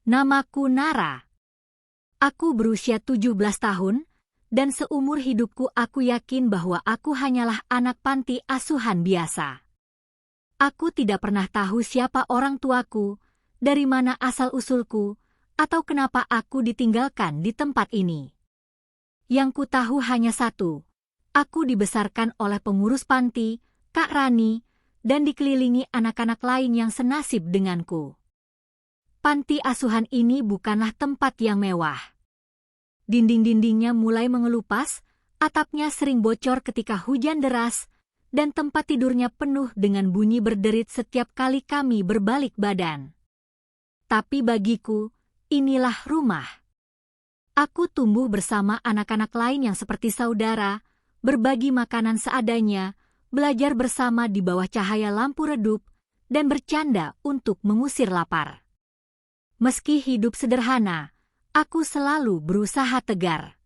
Namaku Nara. Aku berusia 17 tahun, dan seumur hidupku aku yakin bahwa aku hanyalah anak panti asuhan biasa. Aku tidak pernah tahu siapa orang tuaku, dari mana asal-usulku, atau kenapa aku ditinggalkan di tempat ini. Yang ku tahu hanya satu, aku dibesarkan oleh pengurus panti, Kak Rani, dan dikelilingi anak-anak lain yang senasib denganku. Panti asuhan ini bukanlah tempat yang mewah. Dinding-dindingnya mulai mengelupas, atapnya sering bocor ketika hujan deras, dan tempat tidurnya penuh dengan bunyi berderit setiap kali kami berbalik badan. Tapi bagiku, inilah rumah. Aku tumbuh bersama anak-anak lain yang seperti saudara, berbagi makanan seadanya, belajar bersama di bawah cahaya lampu redup, dan bercanda untuk mengusir lapar. Meski hidup sederhana, aku selalu berusaha tegar.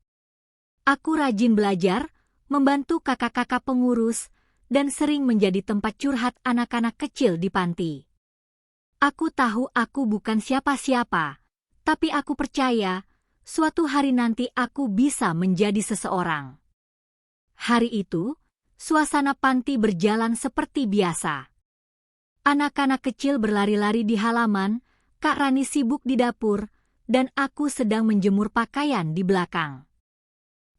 Aku rajin belajar, membantu kakak-kakak pengurus, dan sering menjadi tempat curhat anak-anak kecil di panti. Aku tahu aku bukan siapa-siapa, tapi aku percaya suatu hari nanti aku bisa menjadi seseorang. Hari itu, suasana panti berjalan seperti biasa. Anak-anak kecil berlari-lari di halaman, Kak Rani sibuk di dapur, dan aku sedang menjemur pakaian di belakang.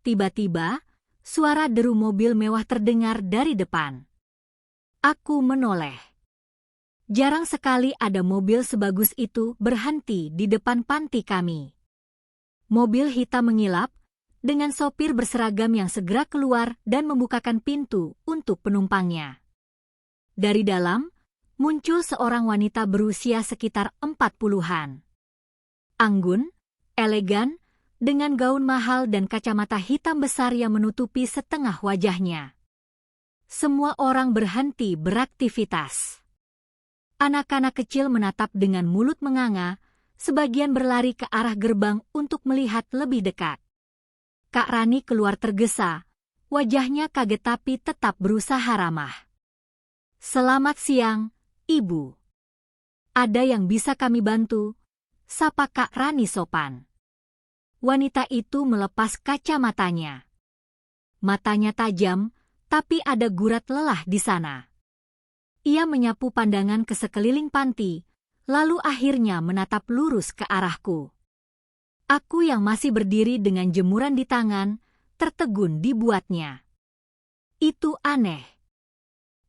Tiba-tiba, suara deru mobil mewah terdengar dari depan. Aku menoleh. Jarang sekali ada mobil sebagus itu berhenti di depan panti kami. Mobil hitam mengilap, dengan sopir berseragam yang segera keluar dan membukakan pintu untuk penumpangnya. Dari dalam, muncul seorang wanita berusia sekitar 40-an. Anggun, elegan, dengan gaun mahal dan kacamata hitam besar yang menutupi setengah wajahnya. Semua orang berhenti beraktivitas. Anak-anak kecil menatap dengan mulut menganga, sebagian berlari ke arah gerbang untuk melihat lebih dekat. Kak Rani keluar tergesa, wajahnya kaget tapi tetap berusaha ramah. "Selamat siang, Ibu. Ada yang bisa kami bantu?" sapa Kak Rani sopan. Wanita itu melepas kacamatanya. Matanya tajam, tapi ada gurat lelah di sana. Ia menyapu pandangan ke sekeliling panti, lalu akhirnya menatap lurus ke arahku. Aku yang masih berdiri dengan jemuran di tangan, tertegun dibuatnya. Itu aneh.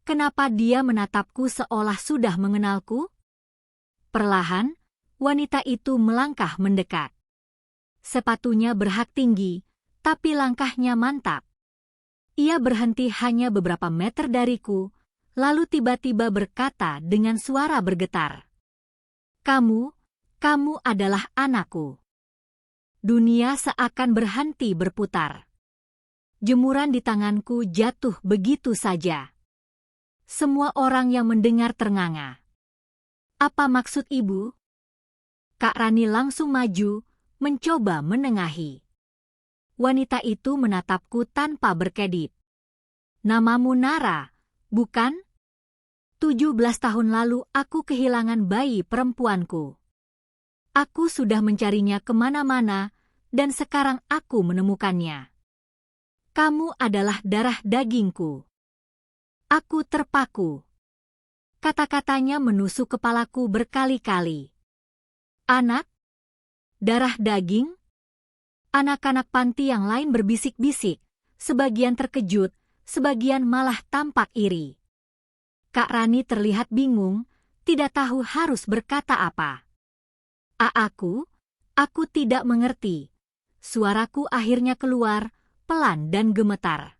Kenapa dia menatapku seolah sudah mengenalku? Perlahan, wanita itu melangkah mendekat. Sepatunya berhak tinggi, tapi langkahnya mantap. Ia berhenti hanya beberapa meter dariku, lalu tiba-tiba berkata dengan suara bergetar. Kamu adalah anakku." Dunia seakan berhenti berputar. Jemuran di tanganku jatuh begitu saja. Semua orang yang mendengar ternganga. "Apa maksud Ibu?" Kak Rani langsung maju, mencoba menengahi. Wanita itu menatapku tanpa berkedip. "Namamu Nara, bukan? 17 tahun lalu aku kehilangan bayi perempuanku. Aku sudah mencarinya kemana-mana, dan sekarang aku menemukannya. Kamu adalah darah dagingku." Aku terpaku. Kata-katanya menusuk kepalaku berkali-kali. "Anak? Darah daging?" Anak-anak panti yang lain berbisik-bisik, sebagian terkejut, sebagian malah tampak iri. Kak Rani terlihat bingung, tidak tahu harus berkata apa. Aku tidak mengerti." Suaraku akhirnya keluar, pelan dan gemetar.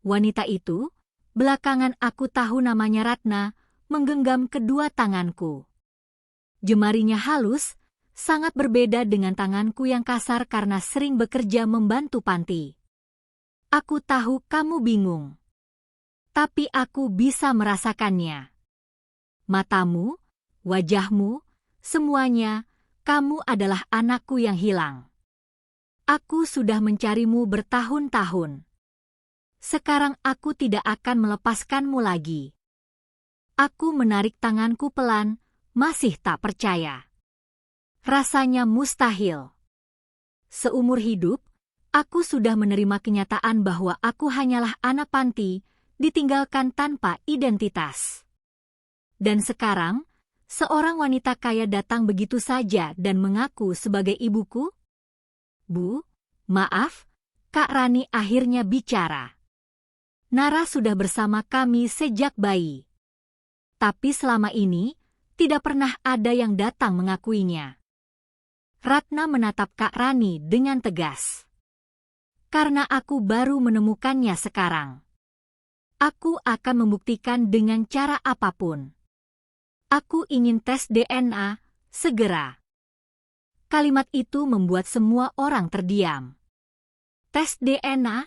Wanita itu, belakangan aku tahu namanya Ratna, menggenggam kedua tanganku. Jemarinya halus, sangat berbeda dengan tanganku yang kasar karena sering bekerja membantu panti. "Aku tahu kamu bingung. Tapi aku bisa merasakannya. Matamu, wajahmu, semuanya, kamu adalah anakku yang hilang. Aku sudah mencarimu bertahun-tahun. Sekarang aku tidak akan melepaskanmu lagi." Aku menarik tanganku pelan, masih tak percaya. Rasanya mustahil. Seumur hidup, aku sudah menerima kenyataan bahwa aku hanyalah anak panti, ditinggalkan tanpa identitas. Dan sekarang, seorang wanita kaya datang begitu saja dan mengaku sebagai ibuku? Bu, maaf, Kak Rani akhirnya bicara. Nara sudah bersama kami sejak bayi. Tapi selama ini, tidak pernah ada yang datang mengakuinya. Ratna menatap Kak Rani dengan tegas. Karena aku baru menemukannya sekarang. Aku akan membuktikan dengan cara apapun. Aku ingin tes DNA, segera. Kalimat itu membuat semua orang terdiam. Tes DNA?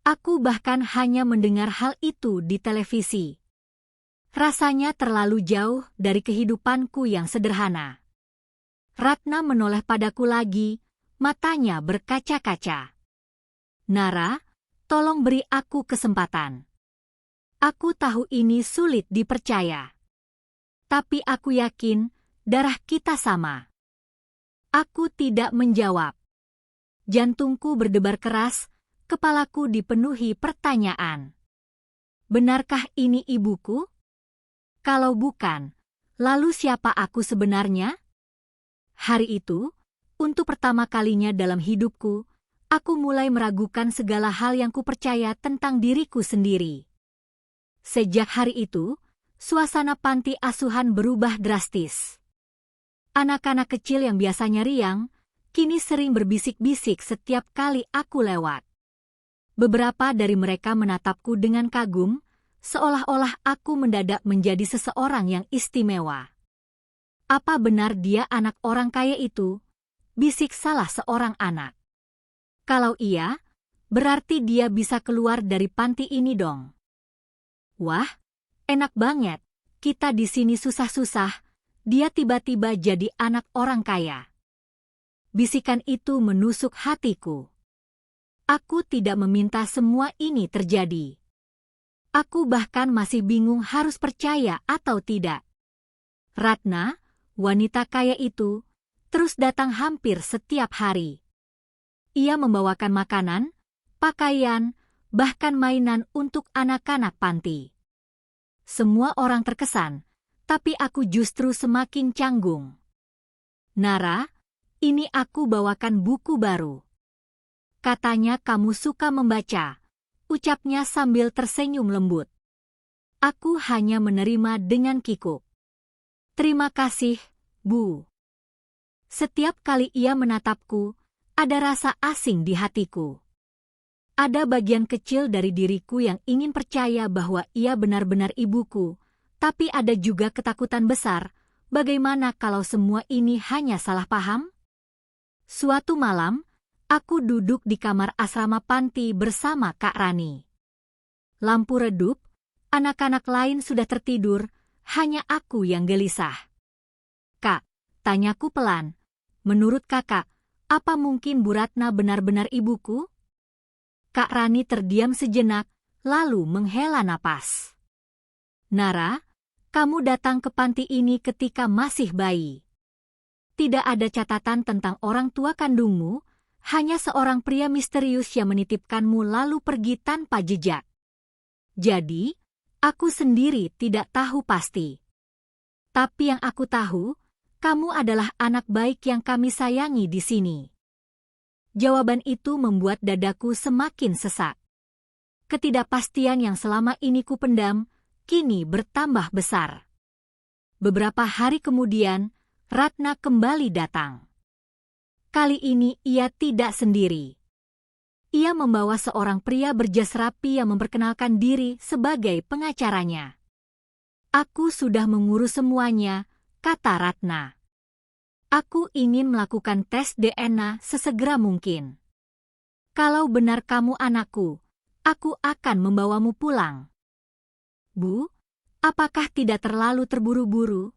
Aku bahkan hanya mendengar hal itu di televisi. Rasanya terlalu jauh dari kehidupanku yang sederhana. Ratna menoleh padaku lagi, matanya berkaca-kaca. Nara, tolong beri aku kesempatan. Aku tahu ini sulit dipercaya. Tapi aku yakin darah kita sama. Aku tidak menjawab. Jantungku berdebar keras, kepalaku dipenuhi pertanyaan. Benarkah ini ibuku? Kalau bukan, lalu siapa aku sebenarnya? Hari itu, untuk pertama kalinya dalam hidupku, aku mulai meragukan segala hal yang kupercaya tentang diriku sendiri. Sejak hari itu, suasana panti asuhan berubah drastis. Anak-anak kecil yang biasanya riang, kini sering berbisik-bisik setiap kali aku lewat. Beberapa dari mereka menatapku dengan kagum, seolah-olah aku mendadak menjadi seseorang yang istimewa. Apa benar dia anak orang kaya itu? Bisik salah seorang anak. Kalau iya, berarti dia bisa keluar dari panti ini dong. Wah, enak banget. Kita di sini susah-susah, dia tiba-tiba jadi anak orang kaya. Bisikan itu menusuk hatiku. Aku tidak meminta semua ini terjadi. Aku bahkan masih bingung harus percaya atau tidak. Ratna, wanita kaya itu, terus datang hampir setiap hari. Ia membawakan makanan, pakaian, bahkan mainan untuk anak-anak panti. Semua orang terkesan, tapi aku justru semakin canggung. Nara, ini aku bawakan buku baru. Katanya kamu suka membaca, ucapnya sambil tersenyum lembut. Aku hanya menerima dengan kikuk. Terima kasih, Bu. Setiap kali ia menatapku, ada rasa asing di hatiku. Ada bagian kecil dari diriku yang ingin percaya bahwa ia benar-benar ibuku, tapi ada juga ketakutan besar, bagaimana kalau semua ini hanya salah paham? Suatu malam, aku duduk di kamar asrama panti bersama Kak Rani. Lampu redup, anak-anak lain sudah tertidur, hanya aku yang gelisah. Kak, tanyaku pelan, menurut kakak, apa mungkin Bu Ratna benar-benar ibuku? Kak Rani terdiam sejenak, lalu menghela napas. Nara, kamu datang ke panti ini ketika masih bayi. Tidak ada catatan tentang orang tua kandungmu, hanya seorang pria misterius yang menitipkanmu lalu pergi tanpa jejak. Jadi, aku sendiri tidak tahu pasti. Tapi yang aku tahu, kamu adalah anak baik yang kami sayangi di sini. Jawaban itu membuat dadaku semakin sesak. Ketidakpastian yang selama ini kupendam, kini bertambah besar. Beberapa hari kemudian, Ratna kembali datang. Kali ini ia tidak sendiri. Ia membawa seorang pria berjas rapi yang memperkenalkan diri sebagai pengacaranya. Aku sudah mengurus semuanya, kata Ratna. Aku ingin melakukan tes DNA sesegera mungkin. Kalau benar kamu anakku, aku akan membawamu pulang. Bu, apakah tidak terlalu terburu-buru?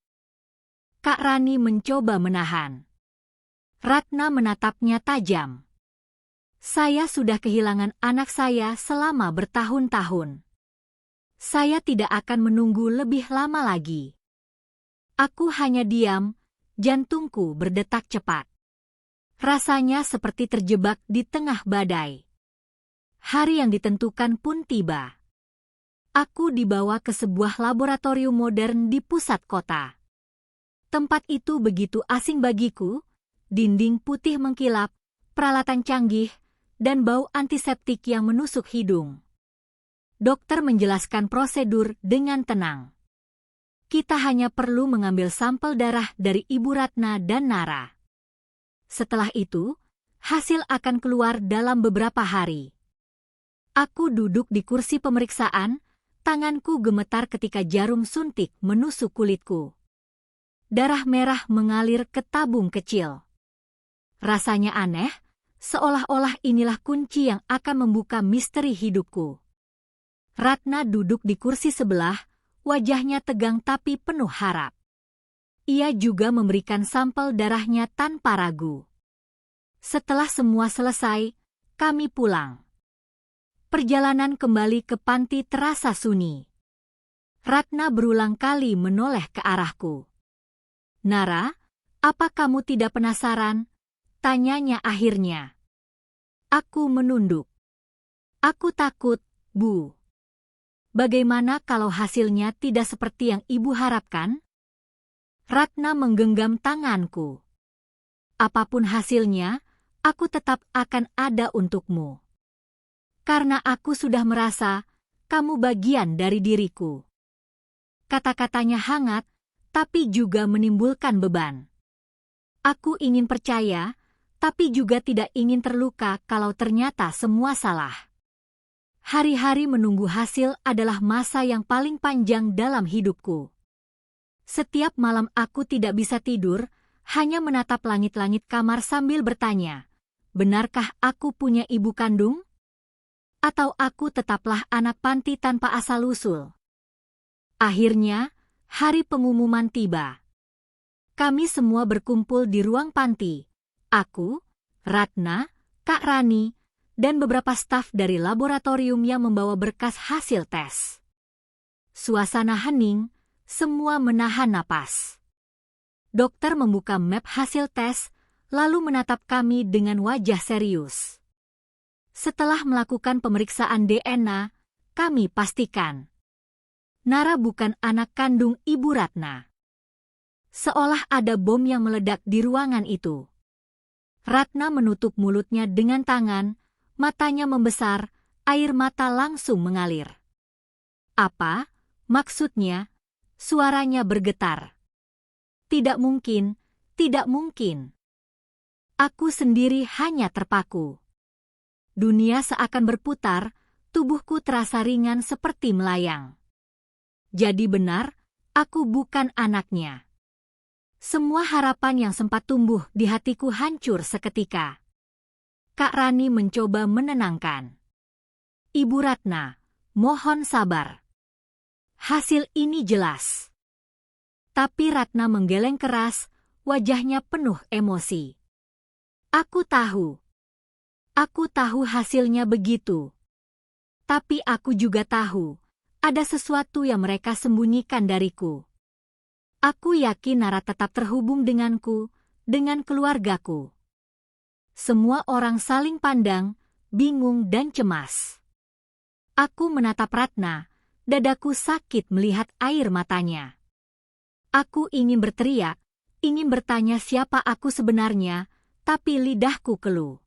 Kak Rani mencoba menahan. Ratna menatapnya tajam. Saya sudah kehilangan anak saya selama bertahun-tahun. Saya tidak akan menunggu lebih lama lagi. Aku hanya diam, Jantungku berdetak cepat. Rasanya seperti terjebak di tengah badai. Hari yang ditentukan pun tiba. Aku dibawa ke sebuah laboratorium modern di pusat kota. Tempat itu begitu asing bagiku, dinding putih mengkilap, peralatan canggih, dan bau antiseptik yang menusuk hidung. Dokter menjelaskan prosedur dengan tenang. Kita hanya perlu mengambil sampel darah dari Ibu Ratna dan Nara. Setelah itu, hasil akan keluar dalam beberapa hari. Aku duduk di kursi pemeriksaan, tanganku gemetar ketika jarum suntik menusuk kulitku. Darah merah mengalir ke tabung kecil. Rasanya aneh, seolah-olah inilah kunci yang akan membuka misteri hidupku. Ratna duduk di kursi sebelah, wajahnya tegang tapi penuh harap. Ia juga memberikan sampel darahnya tanpa ragu. Setelah semua selesai, kami pulang. Perjalanan kembali ke panti terasa sunyi. Ratna berulang kali menoleh ke arahku. Nara, apa kamu tidak penasaran? Tanyanya akhirnya. Aku menunduk. Aku takut, Bu. Bagaimana kalau hasilnya tidak seperti yang Ibu harapkan? Ratna menggenggam tanganku. Apapun hasilnya, aku tetap akan ada untukmu. Karena aku sudah merasa, kamu bagian dari diriku. Kata-katanya hangat, tapi juga menimbulkan beban. Aku ingin percaya, tapi juga tidak ingin terluka kalau ternyata semua salah. Hari-hari menunggu hasil adalah masa yang paling panjang dalam hidupku. Setiap malam aku tidak bisa tidur, hanya menatap langit-langit kamar sambil bertanya, benarkah aku punya ibu kandung? Atau aku tetaplah anak panti tanpa asal-usul? Akhirnya, hari pengumuman tiba. Kami semua berkumpul di ruang panti. Aku, Ratna, Kak Rani, dan beberapa staf dari laboratorium yang membawa berkas hasil tes. Suasana hening, semua menahan napas. Dokter membuka map hasil tes, lalu menatap kami dengan wajah serius. Setelah melakukan pemeriksaan DNA, kami pastikan Nara bukan anak kandung Ibu Ratna. Seolah ada bom yang meledak di ruangan itu. Ratna menutup mulutnya dengan tangan, matanya membesar, air mata langsung mengalir. Apa? Maksudnya? Suaranya bergetar. Tidak mungkin, tidak mungkin. Aku sendiri hanya terpaku. Dunia seakan berputar, tubuhku terasa ringan seperti melayang. Jadi benar, aku bukan anaknya. Semua harapan yang sempat tumbuh di hatiku hancur seketika. Kak Rani mencoba menenangkan. Ibu Ratna, mohon sabar. Hasil ini jelas. Tapi Ratna menggeleng keras, wajahnya penuh emosi. Aku tahu hasilnya begitu. Tapi aku juga tahu, ada sesuatu yang mereka sembunyikan dariku. Aku yakin Nara tetap terhubung denganku, dengan keluargaku. Semua orang saling pandang, bingung dan cemas. Aku menatap Ratna, dadaku sakit melihat air matanya. Aku ingin berteriak, ingin bertanya siapa aku sebenarnya, tapi lidahku keluh.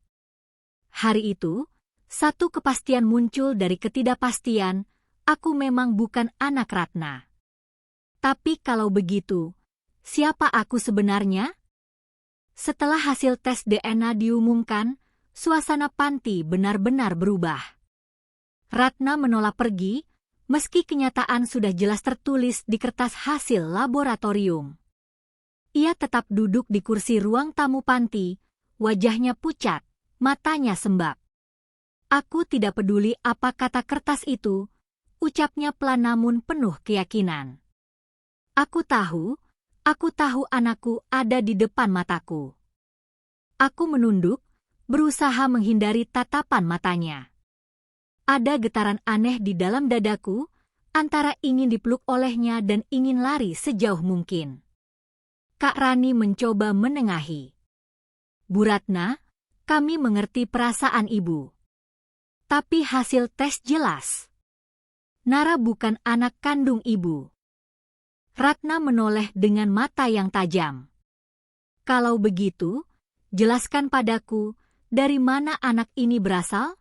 Hari itu, satu kepastian muncul dari ketidakpastian, aku memang bukan anak Ratna. Tapi kalau begitu, siapa aku sebenarnya? Setelah hasil tes DNA diumumkan, suasana panti benar-benar berubah. Ratna menolak pergi, meski kenyataan sudah jelas tertulis di kertas hasil laboratorium. Ia tetap duduk di kursi ruang tamu panti, wajahnya pucat, matanya sembab. Aku tidak peduli apa kata kertas itu, ucapnya pelan namun penuh keyakinan. Aku tahu anakku ada di depan mataku. Aku menunduk, berusaha menghindari tatapan matanya. Ada getaran aneh di dalam dadaku, antara ingin dipeluk olehnya dan ingin lari sejauh mungkin. Kak Rani mencoba menengahi. Bu Ratna, kami mengerti perasaan ibu. Tapi hasil tes jelas. Nara bukan anak kandung ibu. Ratna menoleh dengan mata yang tajam. Kalau begitu, jelaskan padaku, dari mana anak ini berasal?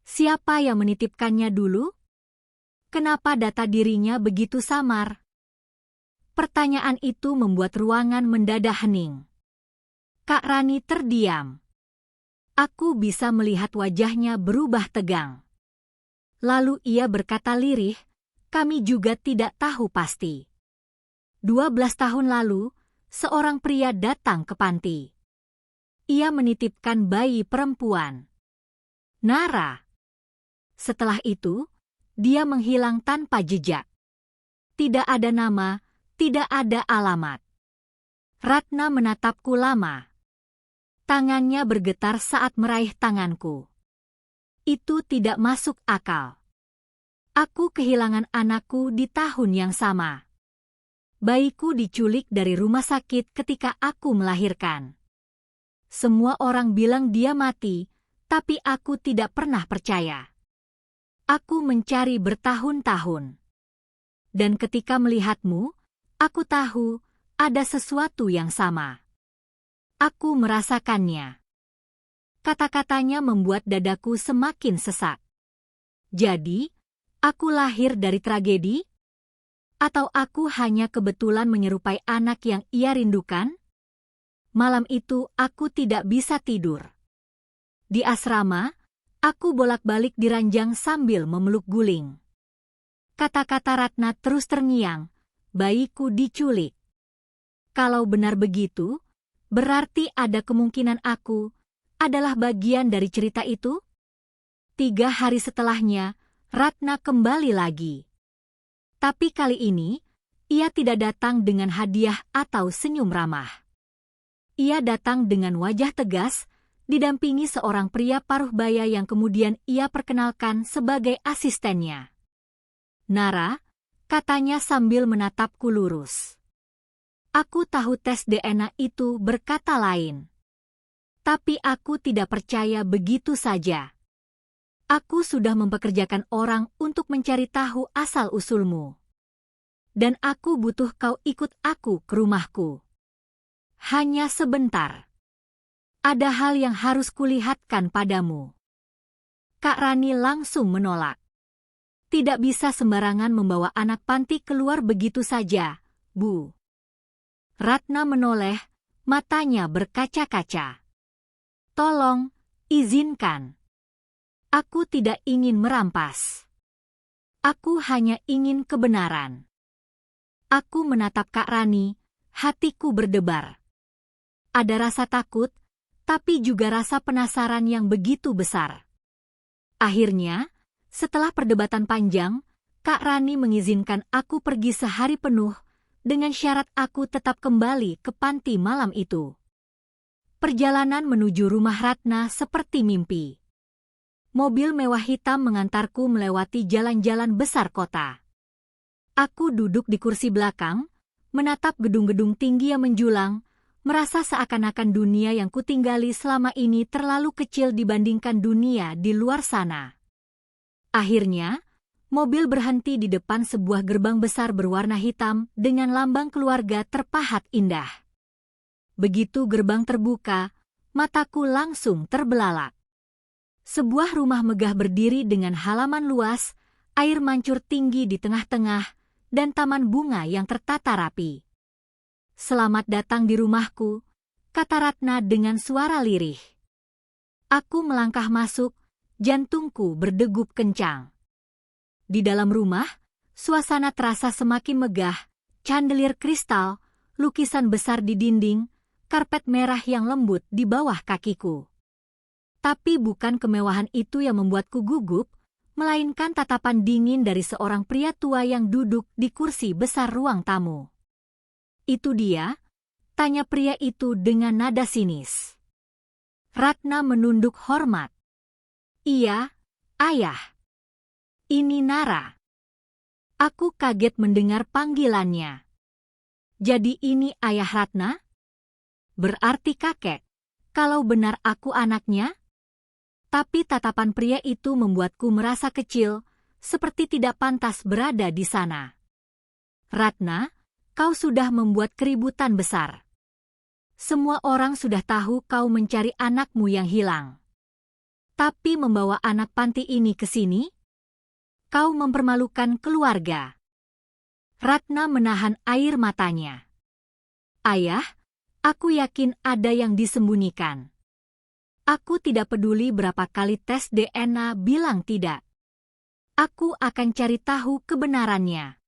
Siapa yang menitipkannya dulu? Kenapa data dirinya begitu samar? Pertanyaan itu membuat ruangan mendadak hening. Kak Rani terdiam. Aku bisa melihat wajahnya berubah tegang. Lalu ia berkata lirih, kami juga tidak tahu pasti. 12 tahun lalu, seorang pria datang ke panti. Ia menitipkan bayi perempuan. Nara. Setelah itu, dia menghilang tanpa jejak. Tidak ada nama, tidak ada alamat. Ratna menatapku lama. Tangannya bergetar saat meraih tanganku. Itu tidak masuk akal. Aku kehilangan anakku di tahun yang sama. Bayiku diculik dari rumah sakit ketika aku melahirkan. Semua orang bilang dia mati, tapi aku tidak pernah percaya. Aku mencari bertahun-tahun. Dan ketika melihatmu, aku tahu ada sesuatu yang sama. Aku merasakannya. Kata-katanya membuat dadaku semakin sesak. Jadi, aku lahir dari tragedi? Atau aku hanya kebetulan menyerupai anak yang ia rindukan? Malam itu aku tidak bisa tidur. Di asrama, aku bolak-balik di ranjang sambil memeluk guling. Kata-kata Ratna terus terngiang, bayiku diculik. Kalau benar begitu, berarti ada kemungkinan aku adalah bagian dari cerita itu? 3 hari setelahnya, Ratna kembali lagi. Tapi kali ini, ia tidak datang dengan hadiah atau senyum ramah. Ia datang dengan wajah tegas, didampingi seorang pria paruh baya yang kemudian ia perkenalkan sebagai asistennya. Nara, katanya sambil menatapku lurus. Aku tahu tes DNA itu berkata lain. Tapi aku tidak percaya begitu saja. Aku sudah mempekerjakan orang untuk mencari tahu asal-usulmu. Dan aku butuh kau ikut aku ke rumahku. Hanya sebentar. Ada hal yang harus kulihatkan padamu. Kak Rani langsung menolak. Tidak bisa sembarangan membawa anak panti keluar begitu saja, Bu. Ratna menoleh, matanya berkaca-kaca. Tolong, izinkan. Aku tidak ingin merampas. Aku hanya ingin kebenaran. Aku menatap Kak Rani, hatiku berdebar. Ada rasa takut, tapi juga rasa penasaran yang begitu besar. Akhirnya, setelah perdebatan panjang, Kak Rani mengizinkan aku pergi sehari penuh, dengan syarat aku tetap kembali ke panti malam itu. Perjalanan menuju rumah Ratna seperti mimpi. Mobil mewah hitam mengantarku melewati jalan-jalan besar kota. Aku duduk di kursi belakang, menatap gedung-gedung tinggi yang menjulang, merasa seakan-akan dunia yang kutinggali selama ini terlalu kecil dibandingkan dunia di luar sana. Akhirnya, mobil berhenti di depan sebuah gerbang besar berwarna hitam dengan lambang keluarga terpahat indah. Begitu gerbang terbuka, mataku langsung terbelalak. Sebuah rumah megah berdiri dengan halaman luas, air mancur tinggi di tengah-tengah, dan taman bunga yang tertata rapi. Selamat datang di rumahku, kata Ratna dengan suara lirih. Aku melangkah masuk, jantungku berdegup kencang. Di dalam rumah, suasana terasa semakin megah, chandelier kristal, lukisan besar di dinding, karpet merah yang lembut di bawah kakiku. Tapi bukan kemewahan itu yang membuatku gugup, melainkan tatapan dingin dari seorang pria tua yang duduk di kursi besar ruang tamu. Itu dia? Tanya pria itu dengan nada sinis. Ratna menunduk hormat. Iya, ayah. Ini Nara. Aku kaget mendengar panggilannya. Jadi ini ayah Ratna? Berarti kakek, kalau benar aku anaknya? Tapi tatapan pria itu membuatku merasa kecil, seperti tidak pantas berada di sana. Ratna, kau sudah membuat keributan besar. Semua orang sudah tahu kau mencari anakmu yang hilang. Tapi membawa anak panti ini ke sini? Kau mempermalukan keluarga. Ratna menahan air matanya. Ayah, aku yakin ada yang disembunyikan. Aku tidak peduli berapa kali tes DNA bilang tidak. Aku akan cari tahu kebenarannya.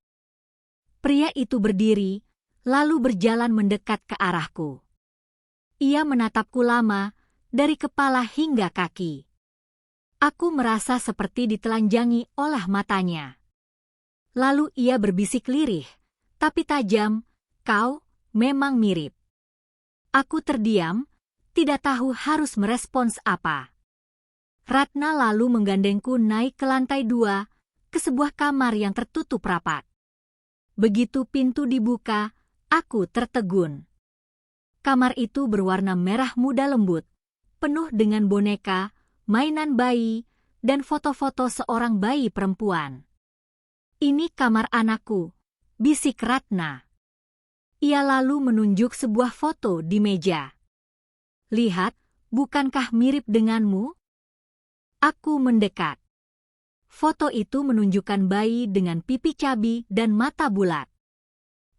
Pria itu berdiri, lalu berjalan mendekat ke arahku. Ia menatapku lama, dari kepala hingga kaki. Aku merasa seperti ditelanjangi oleh matanya. Lalu ia berbisik lirih, tapi tajam, kau memang mirip. Aku terdiam, tidak tahu harus merespons apa. Ratna lalu menggandengku naik ke lantai 2, ke sebuah kamar yang tertutup rapat. Begitu pintu dibuka, aku tertegun. Kamar itu berwarna merah muda lembut, penuh dengan boneka, mainan bayi, dan foto-foto seorang bayi perempuan. Ini kamar anakku, bisik Ratna. Ia lalu menunjuk sebuah foto di meja. Lihat, bukankah mirip denganmu? Aku mendekat. Foto itu menunjukkan bayi dengan pipi cabi dan mata bulat.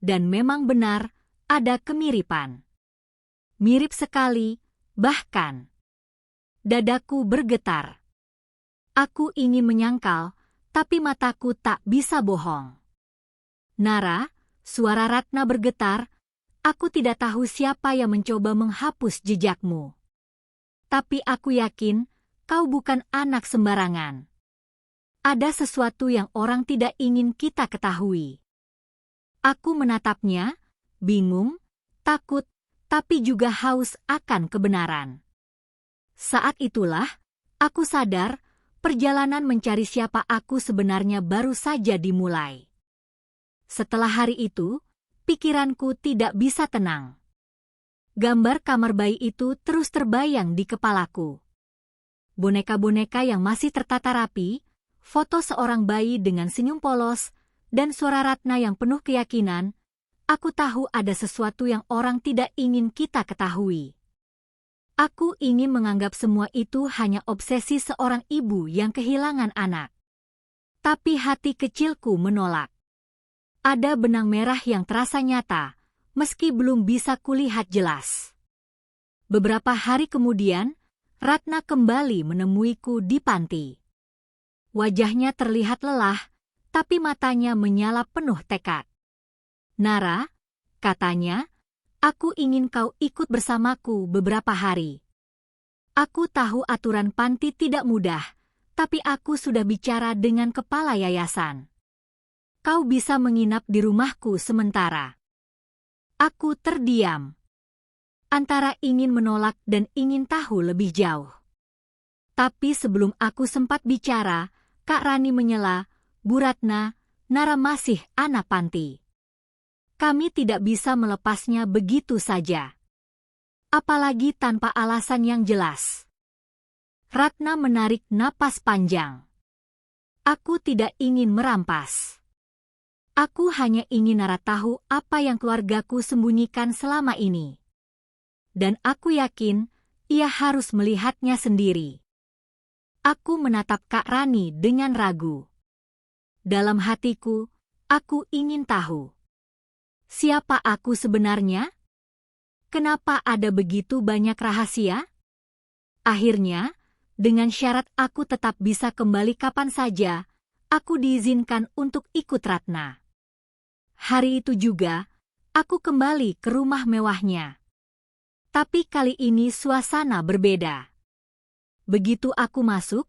Dan memang benar, ada kemiripan. Mirip sekali, bahkan. Dadaku bergetar. Aku ingin menyangkal, tapi mataku tak bisa bohong. Nara, suara Ratna bergetar, aku tidak tahu siapa yang mencoba menghapus jejakmu. Tapi aku yakin, kau bukan anak sembarangan. Ada sesuatu yang orang tidak ingin kita ketahui. Aku menatapnya, bingung, takut, tapi juga haus akan kebenaran. Saat itulah, aku sadar, perjalanan mencari siapa aku sebenarnya baru saja dimulai. Setelah hari itu, pikiranku tidak bisa tenang. Gambar kamar bayi itu terus terbayang di kepalaku. Boneka-boneka yang masih tertata rapi, foto seorang bayi dengan senyum polos, dan suara Ratna yang penuh keyakinan, aku tahu ada sesuatu yang orang tidak ingin kita ketahui. Aku ingin menganggap semua itu hanya obsesi seorang ibu yang kehilangan anak. Tapi hati kecilku menolak. Ada benang merah yang terasa nyata, meski belum bisa kulihat jelas. Beberapa hari kemudian, Ratna kembali menemuiku di panti. Wajahnya terlihat lelah, tapi matanya menyala penuh tekad. Nara, katanya, aku ingin kau ikut bersamaku beberapa hari. Aku tahu aturan panti tidak mudah, tapi aku sudah bicara dengan kepala yayasan. Kau bisa menginap di rumahku sementara. Aku terdiam. Antara ingin menolak dan ingin tahu lebih jauh. Tapi sebelum aku sempat bicara, Kak Rani menyela, Bu Ratna, Nara masih anak panti. Kami tidak bisa melepasnya begitu saja. Apalagi tanpa alasan yang jelas. Ratna menarik napas panjang. Aku tidak ingin merampas. Aku hanya ingin Nara tahu apa yang keluargaku sembunyikan selama ini. Dan aku yakin, ia harus melihatnya sendiri. Aku menatap Kak Rani dengan ragu. Dalam hatiku, aku ingin tahu. Siapa aku sebenarnya? Kenapa ada begitu banyak rahasia? Akhirnya, dengan syarat aku tetap bisa kembali kapan saja, aku diizinkan untuk ikut Ratna. Hari itu juga, aku kembali ke rumah mewahnya. Tapi kali ini suasana berbeda. Begitu aku masuk,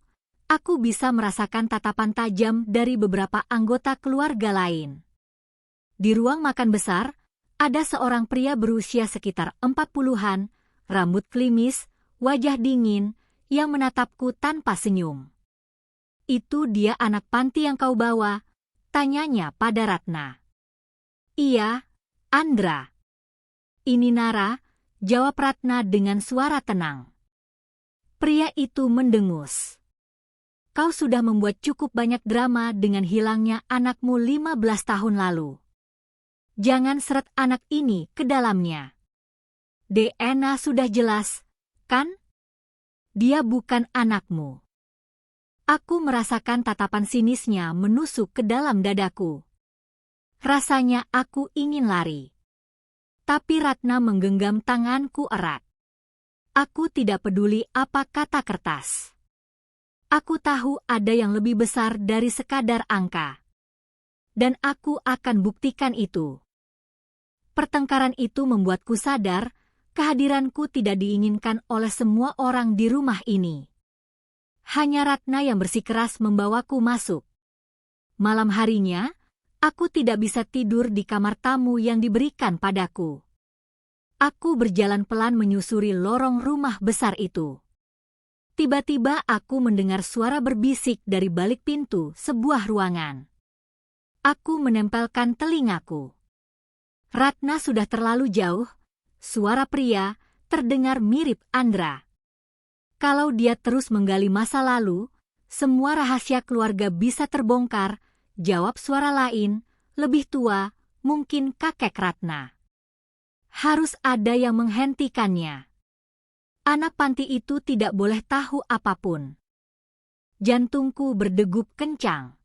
aku bisa merasakan tatapan tajam dari beberapa anggota keluarga lain. Di ruang makan besar, ada seorang pria berusia sekitar 40-an, rambut klimis, wajah dingin, yang menatapku tanpa senyum. Itu dia anak panti yang kau bawa, tanyanya pada Ratna. Iya, Andra. Ini Nara, jawab Ratna dengan suara tenang. Pria itu mendengus. Kau sudah membuat cukup banyak drama dengan hilangnya anakmu 15 tahun lalu. Jangan seret anak ini ke dalamnya. DNA sudah jelas, kan? Dia bukan anakmu. Aku merasakan tatapan sinisnya menusuk ke dalam dadaku. Rasanya aku ingin lari. Tapi Ratna menggenggam tanganku erat. Aku tidak peduli apa kata kertas. Aku tahu ada yang lebih besar dari sekadar angka. Dan aku akan buktikan itu. Pertengkaran itu membuatku sadar, kehadiranku tidak diinginkan oleh semua orang di rumah ini. Hanya Ratna yang bersikeras membawaku masuk. Malam harinya, aku tidak bisa tidur di kamar tamu yang diberikan padaku. Aku berjalan pelan menyusuri lorong rumah besar itu. Tiba-tiba aku mendengar suara berbisik dari balik pintu sebuah ruangan. Aku menempelkan telingaku. Ratna sudah terlalu jauh, suara pria terdengar mirip Andra. Kalau dia terus menggali masa lalu, semua rahasia keluarga bisa terbongkar, jawab suara lain, lebih tua, mungkin kakek Ratna. Harus ada yang menghentikannya. Anak panti itu tidak boleh tahu apapun. Jantungku berdegup kencang.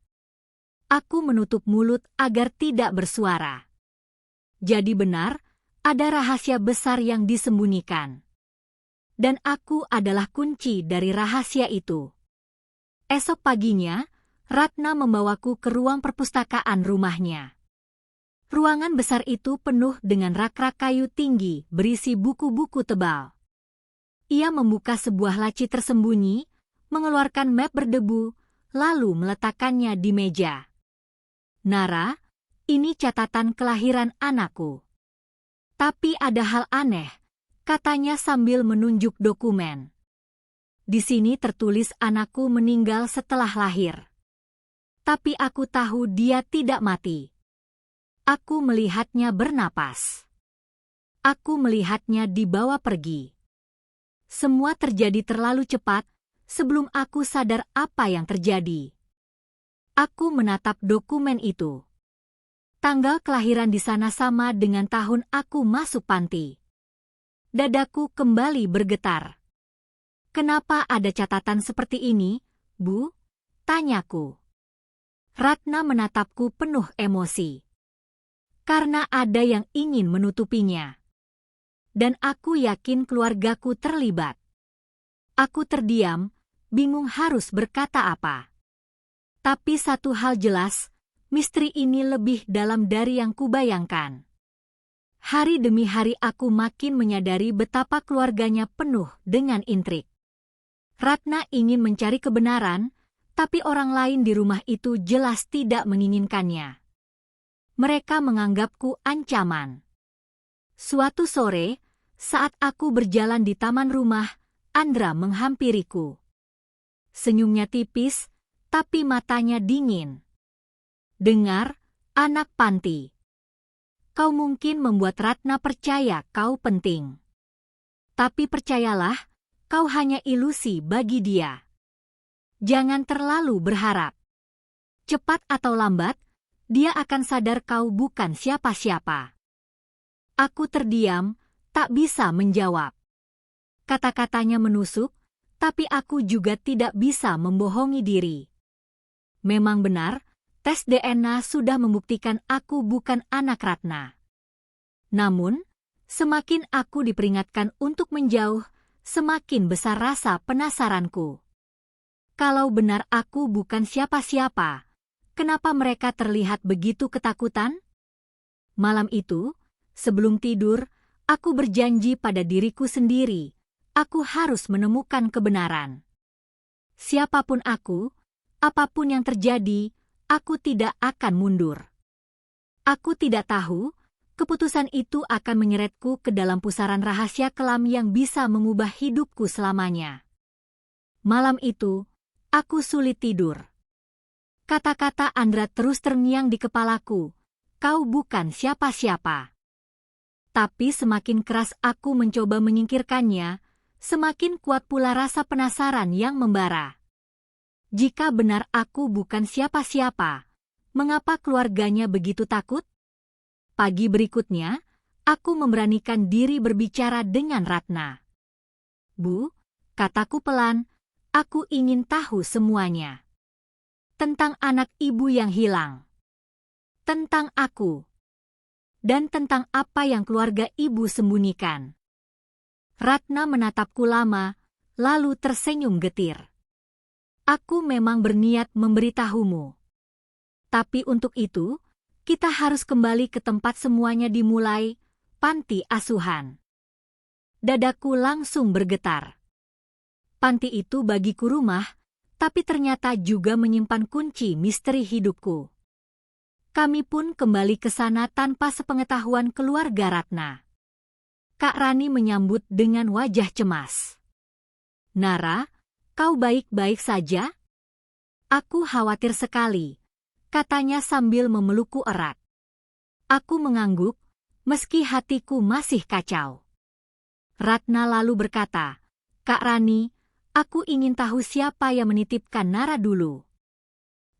Aku menutup mulut agar tidak bersuara. Jadi benar, ada rahasia besar yang disembunyikan. Dan aku adalah kunci dari rahasia itu. Esok paginya, Ratna membawaku ke ruang perpustakaan rumahnya. Ruangan besar itu penuh dengan rak-rak kayu tinggi berisi buku-buku tebal. Ia membuka sebuah laci tersembunyi, mengeluarkan map berdebu, lalu meletakkannya di meja. Nara, ini catatan kelahiran anakku. Tapi ada hal aneh, katanya sambil menunjuk dokumen. Di sini tertulis anakku meninggal setelah lahir. Tapi aku tahu dia tidak mati. Aku melihatnya bernapas. Aku melihatnya dibawa pergi. Semua terjadi terlalu cepat sebelum aku sadar apa yang terjadi. Aku menatap dokumen itu. Tanggal kelahiran di sana sama dengan tahun aku masuk panti. Dadaku kembali bergetar. Kenapa ada catatan seperti ini, Bu? Tanyaku. Ratna menatapku penuh emosi. Karena ada yang ingin menutupinya. Dan aku yakin keluargaku terlibat. Aku terdiam, bingung harus berkata apa. Tapi satu hal jelas, misteri ini lebih dalam dari yang kubayangkan. Hari demi hari aku makin menyadari betapa keluarganya penuh dengan intrik. Ratna ingin mencari kebenaran, tapi orang lain di rumah itu jelas tidak menginginkannya. Mereka menganggapku ancaman. Suatu sore, saat aku berjalan di taman rumah, Andra menghampiriku. Senyumnya tipis, tapi matanya dingin. Dengar, anak panti. Kau mungkin membuat Ratna percaya kau penting. Tapi percayalah, kau hanya ilusi bagi dia. Jangan terlalu berharap. Cepat atau lambat, dia akan sadar kau bukan siapa-siapa. Aku terdiam, tak bisa menjawab. Kata-katanya menusuk, tapi aku juga tidak bisa membohongi diri. Memang benar, tes DNA sudah membuktikan aku bukan anak Ratna. Namun, semakin aku diperingatkan untuk menjauh, semakin besar rasa penasaranku. Kalau benar aku bukan siapa-siapa, kenapa mereka terlihat begitu ketakutan? Malam itu, sebelum tidur, aku berjanji pada diriku sendiri, aku harus menemukan kebenaran. Siapapun aku, apapun yang terjadi, aku tidak akan mundur. Aku tidak tahu, keputusan itu akan menyeretku ke dalam pusaran rahasia kelam yang bisa mengubah hidupku selamanya. Malam itu, aku sulit tidur. Kata-kata Andra terus terngiang di kepalaku, kau bukan siapa-siapa. Tapi semakin keras aku mencoba menyingkirkannya, semakin kuat pula rasa penasaran yang membara. Jika benar aku bukan siapa-siapa, mengapa keluarganya begitu takut? Pagi berikutnya, aku memberanikan diri berbicara dengan Ratna. "Bu," kataku pelan, "aku ingin tahu semuanya. Tentang anak ibu yang hilang. Tentang aku. Dan tentang apa yang keluarga ibu sembunyikan." Ratna menatapku lama, lalu tersenyum getir. "Aku memang berniat memberitahumu. Tapi untuk itu, kita harus kembali ke tempat semuanya dimulai, panti asuhan." Dadaku langsung bergetar. Panti itu bagiku rumah, tapi ternyata juga menyimpan kunci misteri hidupku. Kami pun kembali ke sana tanpa sepengetahuan keluarga Ratna. Kak Rani menyambut dengan wajah cemas. "Nara, kau baik-baik saja?" "Aku khawatir sekali," katanya sambil memelukku erat. Aku mengangguk, meski hatiku masih kacau. Ratna lalu berkata, "Kak Rani, aku ingin tahu siapa yang menitipkan Nara dulu.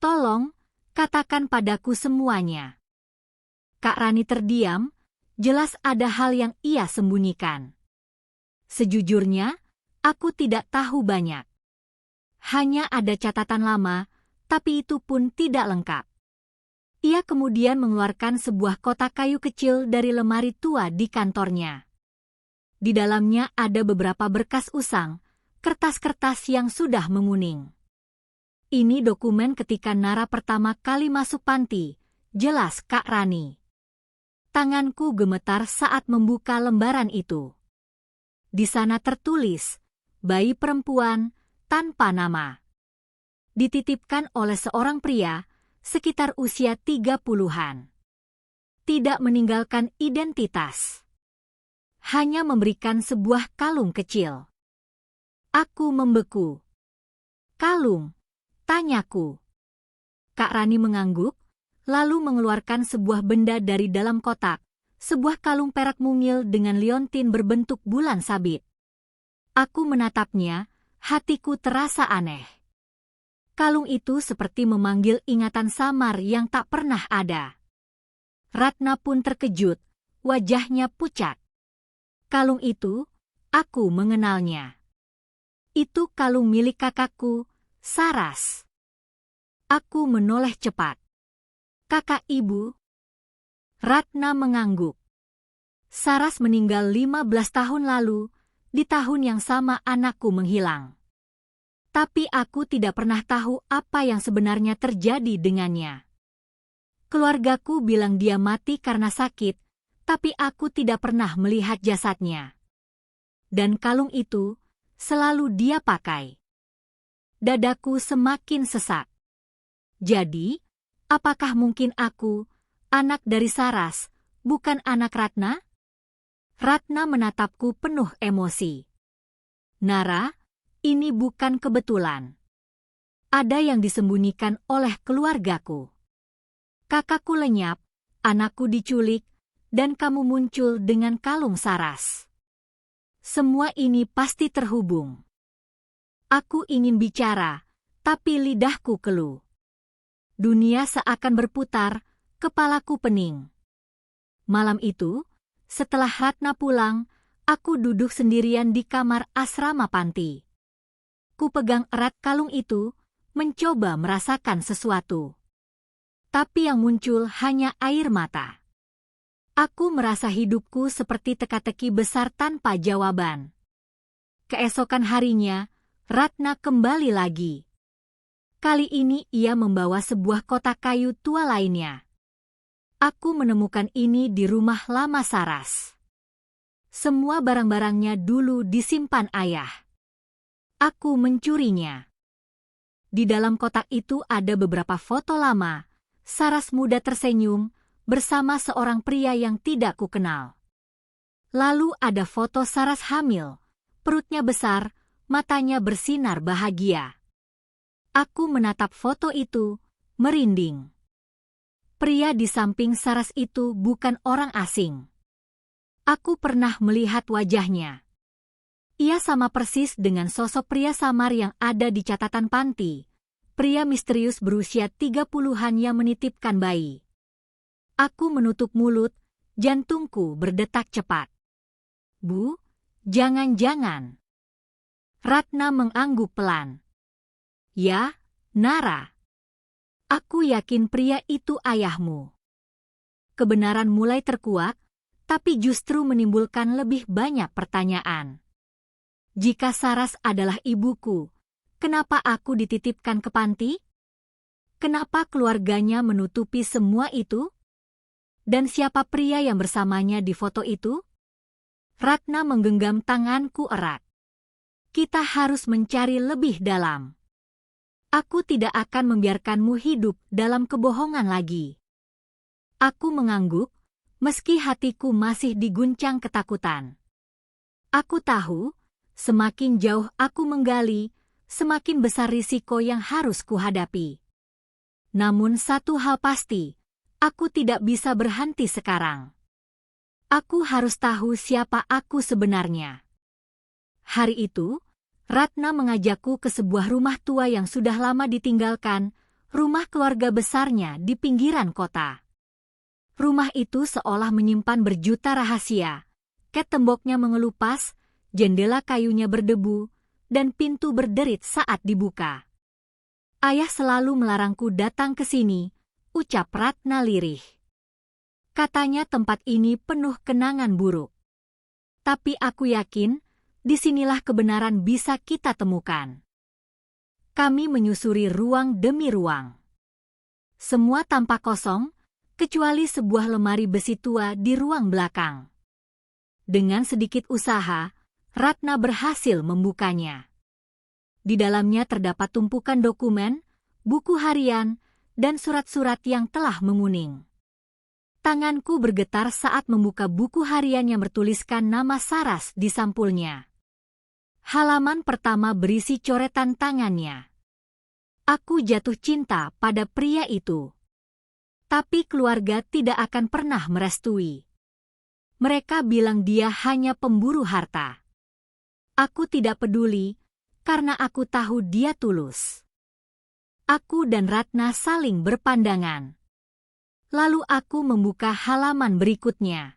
Tolong, katakan padaku semuanya." Kak Rani terdiam, jelas ada hal yang ia sembunyikan. Sejujurnya, aku tidak tahu banyak. Hanya ada catatan lama, tapi itu pun tidak lengkap. Ia kemudian mengeluarkan sebuah kotak kayu kecil dari lemari tua di kantornya. Di dalamnya ada beberapa berkas usang, kertas-kertas yang sudah menguning. "Ini dokumen ketika Nara pertama kali masuk panti," jelas Kak Rani. Tanganku gemetar saat membuka lembaran itu. Di sana tertulis, "Bayi perempuan, tanpa nama. Dititipkan oleh seorang pria, sekitar usia 30-an. Tidak meninggalkan identitas. Hanya memberikan sebuah kalung kecil." Aku membeku. "Kalung?" tanyaku. Kak Rani mengangguk, lalu mengeluarkan sebuah benda dari dalam kotak, sebuah kalung perak mungil dengan liontin berbentuk bulan sabit. Aku menatapnya, hatiku terasa aneh. Kalung itu seperti memanggil ingatan samar yang tak pernah ada. Ratna pun terkejut, wajahnya pucat. Kalung itu, aku mengenalnya. Itu kalung milik kakakku, Saras. Aku menoleh cepat. "Kakak ibu?" Ratna mengangguk. "Saras meninggal 15 tahun lalu, di tahun yang sama anakku menghilang. Tapi aku tidak pernah tahu apa yang sebenarnya terjadi dengannya. Keluargaku bilang dia mati karena sakit, tapi aku tidak pernah melihat jasadnya. Dan kalung itu selalu dia pakai." Dadaku semakin sesak. Jadi, apakah mungkin aku, anak dari Saras, bukan anak Ratna? Ratna menatapku penuh emosi. "Nara, ini bukan kebetulan. Ada yang disembunyikan oleh keluargaku. Kakakku lenyap, anakku diculik, dan kamu muncul dengan kalung Saras. Semua ini pasti terhubung." Aku ingin bicara, tapi lidahku keluh. Dunia seakan berputar, kepalaku pening. Malam itu, setelah Ratna pulang, aku duduk sendirian di kamar asrama panti. Ku pegang erat kalung itu, mencoba merasakan sesuatu. Tapi yang muncul hanya air mata. Aku merasa hidupku seperti teka-teki besar tanpa jawaban. Keesokan harinya, Ratna kembali lagi. Kali ini ia membawa sebuah kotak kayu tua lainnya. Aku menemukan ini di rumah lama Saras. Semua barang-barangnya dulu disimpan ayah. Aku mencurinya. Di dalam kotak itu ada beberapa foto lama. Saras muda tersenyum bersama seorang pria yang tidak kukenal. Lalu ada foto Saras hamil, perutnya besar, matanya bersinar bahagia. Aku menatap foto itu, merinding. Pria di samping Saras itu bukan orang asing. Aku pernah melihat wajahnya. Ia sama persis dengan sosok pria samar yang ada di catatan panti. Pria misterius berusia 30-an yang menitipkan bayi. Aku menutup mulut, jantungku berdetak cepat. Bu, jangan-jangan. Ratna mengangguk pelan. Ya, Nara. Aku yakin pria itu ayahmu. Kebenaran mulai terkuak, tapi justru menimbulkan lebih banyak pertanyaan. Jika Saras adalah ibuku, kenapa aku dititipkan ke panti? Kenapa keluarganya menutupi semua itu? Dan siapa pria yang bersamanya di foto itu? Ratna menggenggam tanganku erat. Kita harus mencari lebih dalam. Aku tidak akan membiarkanmu hidup dalam kebohongan lagi. Aku mengangguk, meski hatiku masih diguncang ketakutan. Aku tahu, semakin jauh aku menggali, semakin besar risiko yang harus kuhadapi. Namun satu hal pasti, aku tidak bisa berhenti sekarang. Aku harus tahu siapa aku sebenarnya. Hari itu, Ratna mengajakku ke sebuah rumah tua yang sudah lama ditinggalkan, rumah keluarga besarnya di pinggiran kota. Rumah itu seolah menyimpan berjuta rahasia. Ket temboknya mengelupas, jendela kayunya berdebu, dan pintu berderit saat dibuka. Ayah selalu melarangku datang ke sini, ucap Ratna lirih. Katanya tempat ini penuh kenangan buruk. Tapi aku yakin, disinilah kebenaran bisa kita temukan. Kami menyusuri ruang demi ruang. Semua tampak kosong, kecuali sebuah lemari besi tua di ruang belakang. Dengan sedikit usaha, Ratna berhasil membukanya. Di dalamnya terdapat tumpukan dokumen, buku harian, dan surat-surat yang telah menguning. Tanganku bergetar saat membuka buku harian yang bertuliskan nama Saras di sampulnya. Halaman pertama berisi coretan tangannya. Aku jatuh cinta pada pria itu. Tapi keluarga tidak akan pernah merestui. Mereka bilang dia hanya pemburu harta. Aku tidak peduli, karena aku tahu dia tulus. Aku dan Ratna saling berpandangan. Lalu aku membuka halaman berikutnya.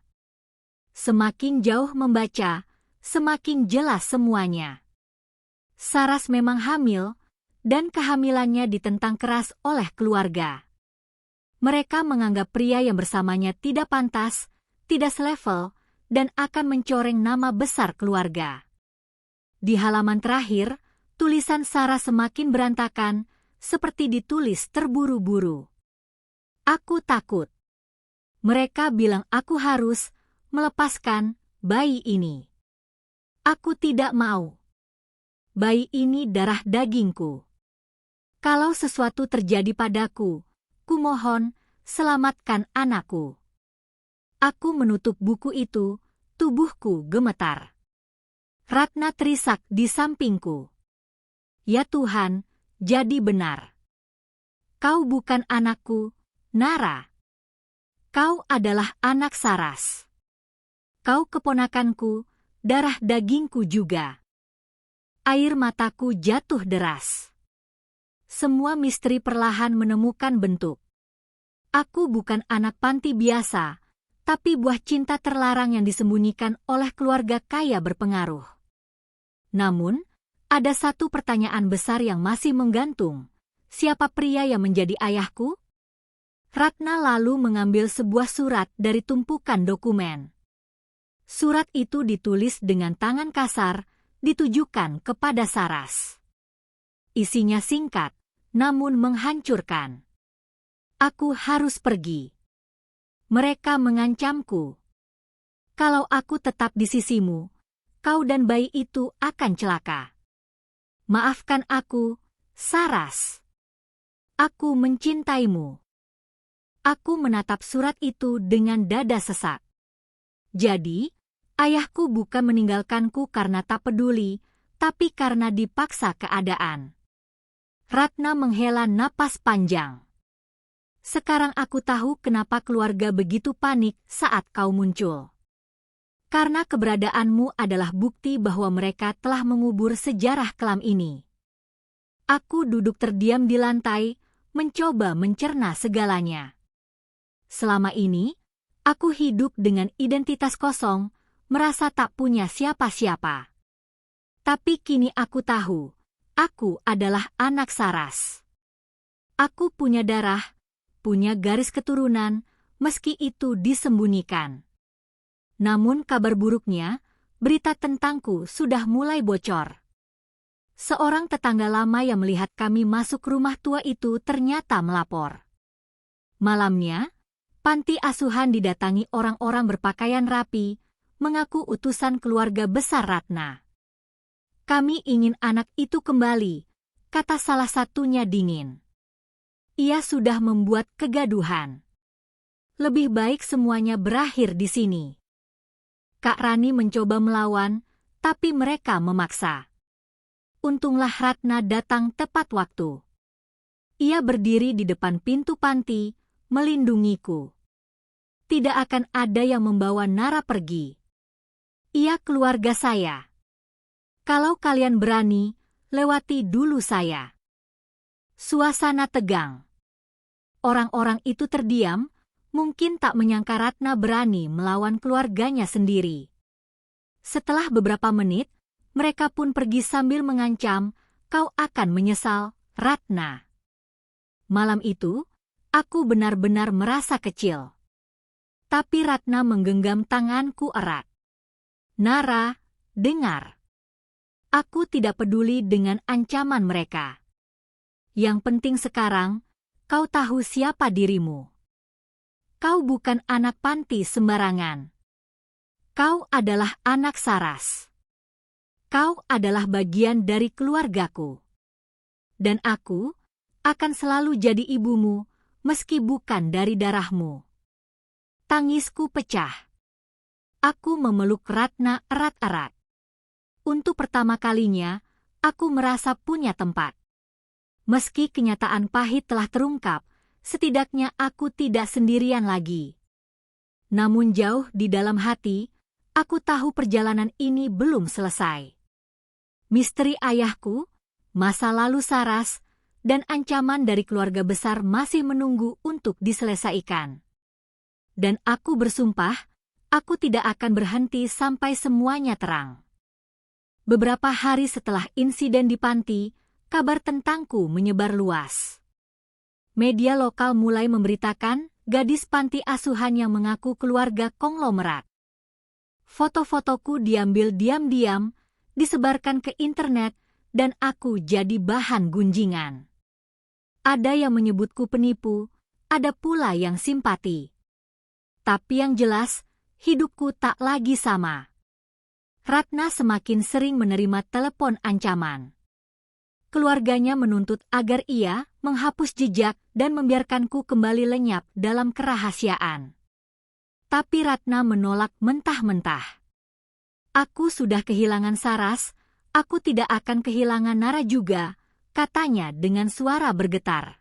Semakin jauh membaca, semakin jelas semuanya. Saras memang hamil, dan kehamilannya ditentang keras oleh keluarga. Mereka menganggap pria yang bersamanya tidak pantas, tidak selevel, dan akan mencoreng nama besar keluarga. Di halaman terakhir, tulisan Sarah semakin berantakan, seperti ditulis terburu-buru. Aku takut. Mereka bilang aku harus melepaskan bayi ini. Aku tidak mau. Bayi ini darah dagingku. Kalau sesuatu terjadi padaku, kumohon, selamatkan anakku. Aku menutup buku itu, tubuhku gemetar. Ratna terisak di sampingku. Ya Tuhan, jadi benar. Kau bukan anakku, Nara. Kau adalah anak Saras. Kau keponakanku, darah dagingku juga. Air mataku jatuh deras. Semua misteri perlahan menemukan bentuk. Aku bukan anak panti biasa, tapi buah cinta terlarang yang disembunyikan oleh keluarga kaya berpengaruh. Namun, ada satu pertanyaan besar yang masih menggantung. Siapa pria yang menjadi ayahku? Ratna lalu mengambil sebuah surat dari tumpukan dokumen. Surat itu ditulis dengan tangan kasar, ditujukan kepada Saras. Isinya singkat, namun menghancurkan. Aku harus pergi. Mereka mengancamku. Kalau aku tetap di sisimu, kau dan bayi itu akan celaka. Maafkan aku, Saras. Aku mencintaimu. Aku menatap surat itu dengan dada sesak. Jadi, ayahku bukan meninggalkanku karena tak peduli, tapi karena dipaksa keadaan. Ratna menghela napas panjang. Sekarang aku tahu kenapa keluarga begitu panik saat kau muncul. Karena keberadaanmu adalah bukti bahwa mereka telah mengubur sejarah kelam ini. Aku duduk terdiam di lantai, mencoba mencerna segalanya. Selama ini, aku hidup dengan identitas kosong, merasa tak punya siapa-siapa. Tapi kini aku tahu, aku adalah anak Saras. Aku punya darah, punya garis keturunan, meski itu disembunyikan. Namun kabar buruknya, berita tentangku sudah mulai bocor. Seorang tetangga lama yang melihat kami masuk rumah tua itu ternyata melapor. Malamnya, panti asuhan didatangi orang-orang berpakaian rapi, mengaku utusan keluarga besar Ratna. Kami ingin anak itu kembali, kata salah satunya dingin. Ia sudah membuat kegaduhan. Lebih baik semuanya berakhir di sini. Kak Rani mencoba melawan, tapi mereka memaksa. Untunglah Ratna datang tepat waktu. Ia berdiri di depan pintu panti, melindungiku. Tidak akan ada yang membawa Nara pergi. Ia keluarga saya. Kalau kalian berani, lewati dulu saya. Suasana tegang. Orang-orang itu terdiam, mungkin tak menyangka Ratna berani melawan keluarganya sendiri. Setelah beberapa menit, mereka pun pergi sambil mengancam, kau akan menyesal, Ratna. Malam itu, aku benar-benar merasa kecil. Tapi Ratna menggenggam tanganku erat. Nara, dengar. Aku tidak peduli dengan ancaman mereka. Yang penting sekarang, kau tahu siapa dirimu. Kau bukan anak panti sembarangan. Kau adalah anak Saras. Kau adalah bagian dari keluargaku. Dan aku akan selalu jadi ibumu, meski bukan dari darahmu. Tangisku pecah. Aku memeluk Ratna erat-erat. Untuk pertama kalinya, aku merasa punya tempat. Meski kenyataan pahit telah terungkap, setidaknya aku tidak sendirian lagi. Namun jauh di dalam hati, aku tahu perjalanan ini belum selesai. Misteri ayahku, masa lalu Saras, dan ancaman dari keluarga besar masih menunggu untuk diselesaikan. Dan aku bersumpah, aku tidak akan berhenti sampai semuanya terang. Beberapa hari setelah insiden di panti, kabar tentangku menyebar luas. Media lokal mulai memberitakan gadis panti asuhan yang mengaku keluarga konglomerat. Foto-fotoku diambil diam-diam, disebarkan ke internet, dan aku jadi bahan gunjingan. Ada yang menyebutku penipu, ada pula yang simpati. Tapi yang jelas, hidupku tak lagi sama. Ratna semakin sering menerima telepon ancaman. Keluarganya menuntut agar ia menghapus jejak dan membiarkanku kembali lenyap dalam kerahasiaan. Tapi Ratna menolak mentah-mentah. Aku sudah kehilangan Saras, aku tidak akan kehilangan Nara juga, katanya dengan suara bergetar.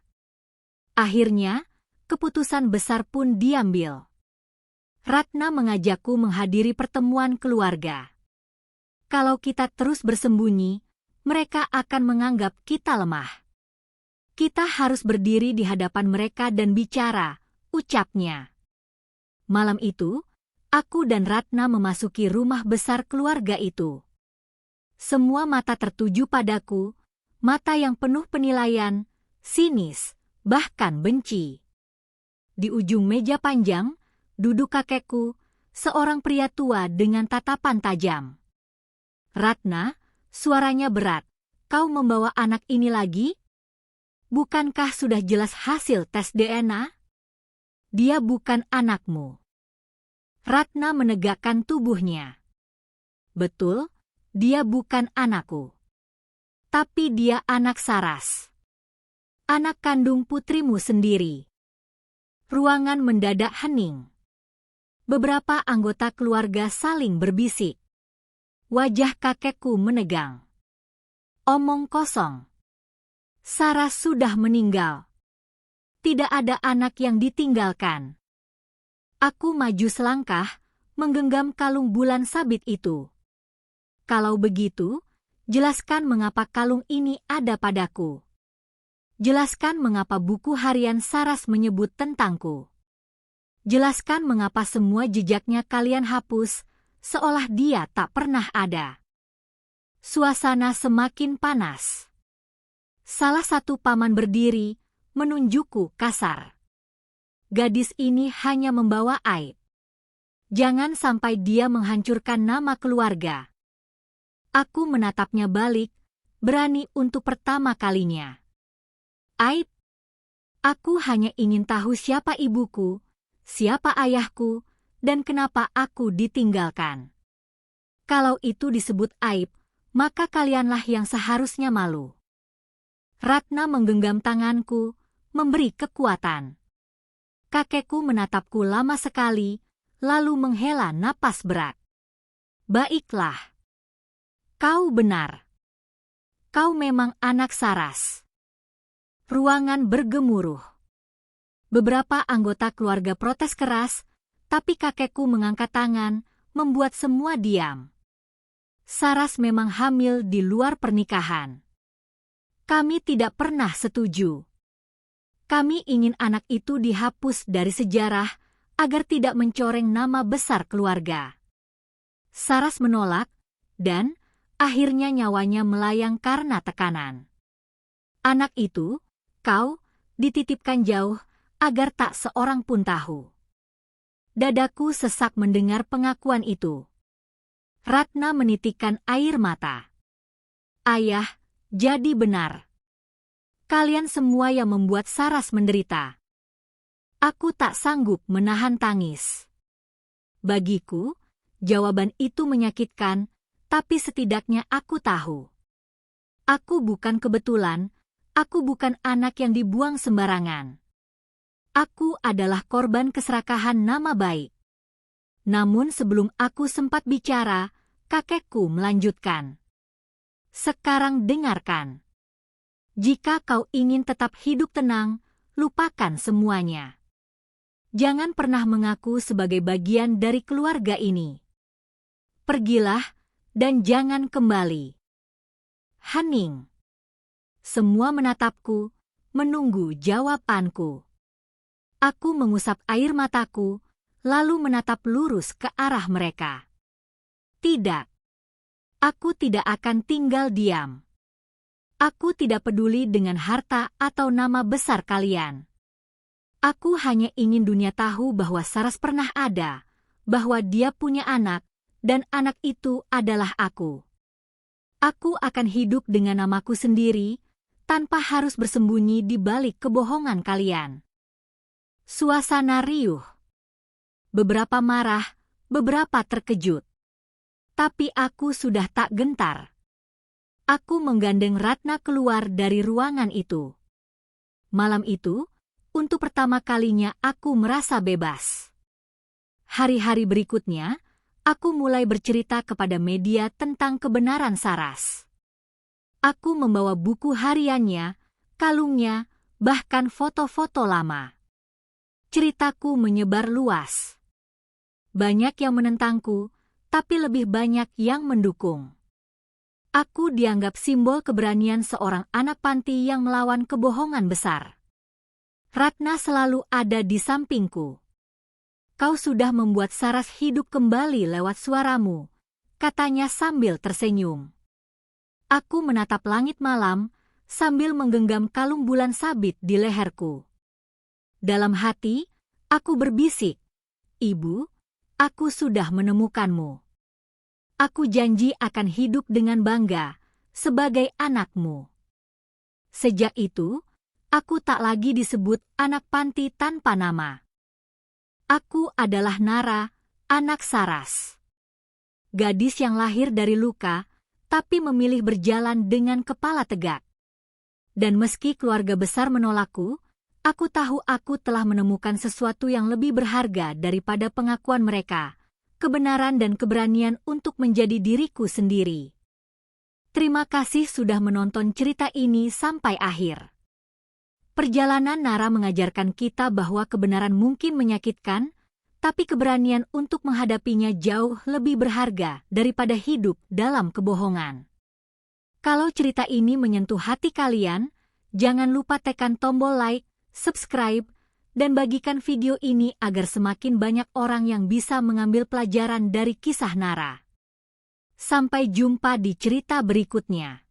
Akhirnya, keputusan besar pun diambil. Ratna mengajakku menghadiri pertemuan keluarga. Kalau kita terus bersembunyi, mereka akan menganggap kita lemah. Kita harus berdiri di hadapan mereka dan bicara, ucapnya. Malam itu, aku dan Ratna memasuki rumah besar keluarga itu. Semua mata tertuju padaku, mata yang penuh penilaian, sinis, bahkan benci. Di ujung meja panjang, duduk kakekku, seorang pria tua dengan tatapan tajam. Ratna, suaranya berat, kau membawa anak ini lagi? Bukankah sudah jelas hasil tes DNA? Dia bukan anakmu. Ratna menegakkan tubuhnya. Betul, dia bukan anakku. Tapi dia anak Saras. Anak kandung putrimu sendiri. Ruangan mendadak hening. Beberapa anggota keluarga saling berbisik. Wajah kakekku menegang. Omong kosong. Saras sudah meninggal. Tidak ada anak yang ditinggalkan. Aku maju selangkah, menggenggam kalung bulan sabit itu. Kalau begitu, jelaskan mengapa kalung ini ada padaku. Jelaskan mengapa buku harian Saras menyebut tentangku. Jelaskan mengapa semua jejaknya kalian hapus, seolah dia tak pernah ada. Suasana semakin panas. Salah satu paman berdiri, menunjukku kasar. Gadis ini hanya membawa aib. Jangan sampai dia menghancurkan nama keluarga. Aku menatapnya balik, berani untuk pertama kalinya. Aib? Aku hanya ingin tahu siapa ibuku, siapa ayahku, dan kenapa aku ditinggalkan. Kalau itu disebut aib, maka kalianlah yang seharusnya malu. Ratna menggenggam tanganku, memberi kekuatan. Kakekku menatapku lama sekali, lalu menghela napas berat. Baiklah. Kau benar. Kau memang anak Saras. Ruangan bergemuruh. Beberapa anggota keluarga protes keras, tapi kakekku mengangkat tangan, membuat semua diam. Saras memang hamil di luar pernikahan. Kami tidak pernah setuju. Kami ingin anak itu dihapus dari sejarah agar tidak mencoreng nama besar keluarga. Saras menolak, dan akhirnya nyawanya melayang karena tekanan. Anak itu, kau, dititipkan jauh, agar tak seorang pun tahu. Dadaku sesak mendengar pengakuan itu. Ratna menitikkan air mata. Ayah, jadi benar. Kalian semua yang membuat Saras menderita. Aku tak sanggup menahan tangis. Bagiku, jawaban itu menyakitkan, tapi setidaknya aku tahu. Aku bukan kebetulan, aku bukan anak yang dibuang sembarangan. Aku adalah korban keserakahan nama baik. Namun sebelum aku sempat bicara, kakekku melanjutkan. Sekarang dengarkan. Jika kau ingin tetap hidup tenang, lupakan semuanya. Jangan pernah mengaku sebagai bagian dari keluarga ini. Pergilah, dan jangan kembali. Hening. Semua menatapku, menunggu jawabanku. Aku mengusap air mataku, lalu menatap lurus ke arah mereka. Tidak. Aku tidak akan tinggal diam. Aku tidak peduli dengan harta atau nama besar kalian. Aku hanya ingin dunia tahu bahwa Saras pernah ada, bahwa dia punya anak, dan anak itu adalah aku. Aku akan hidup dengan namaku sendiri, tanpa harus bersembunyi di balik kebohongan kalian. Suasana riuh. Beberapa marah, beberapa terkejut. Tapi aku sudah tak gentar. Aku menggandeng Ratna keluar dari ruangan itu. Malam itu, untuk pertama kalinya aku merasa bebas. Hari-hari berikutnya, aku mulai bercerita kepada media tentang kebenaran Saras. Aku membawa buku hariannya, kalungnya, bahkan foto-foto lama. Ceritaku menyebar luas. Banyak yang menentangku, tapi lebih banyak yang mendukung. Aku dianggap simbol keberanian seorang anak panti yang melawan kebohongan besar. Ratna selalu ada di sampingku. Kau sudah membuat Saras hidup kembali lewat suaramu, katanya sambil tersenyum. Aku menatap langit malam, sambil menggenggam kalung bulan sabit di leherku. Dalam hati, aku berbisik, Ibu, aku sudah menemukanmu. Aku janji akan hidup dengan bangga, sebagai anakmu. Sejak itu, aku tak lagi disebut anak panti tanpa nama. Aku adalah Nara, anak Saras. Gadis yang lahir dari luka, tapi memilih berjalan dengan kepala tegak. Dan meski keluarga besar menolakku, aku tahu aku telah menemukan sesuatu yang lebih berharga daripada pengakuan mereka, kebenaran dan keberanian untuk menjadi diriku sendiri. Terima kasih sudah menonton cerita ini sampai akhir. Perjalanan Nara mengajarkan kita bahwa kebenaran mungkin menyakitkan, tapi keberanian untuk menghadapinya jauh lebih berharga daripada hidup dalam kebohongan. Kalau cerita ini menyentuh hati kalian, jangan lupa tekan tombol like, subscribe, dan bagikan video ini agar semakin banyak orang yang bisa mengambil pelajaran dari kisah Nara. Sampai jumpa di cerita berikutnya.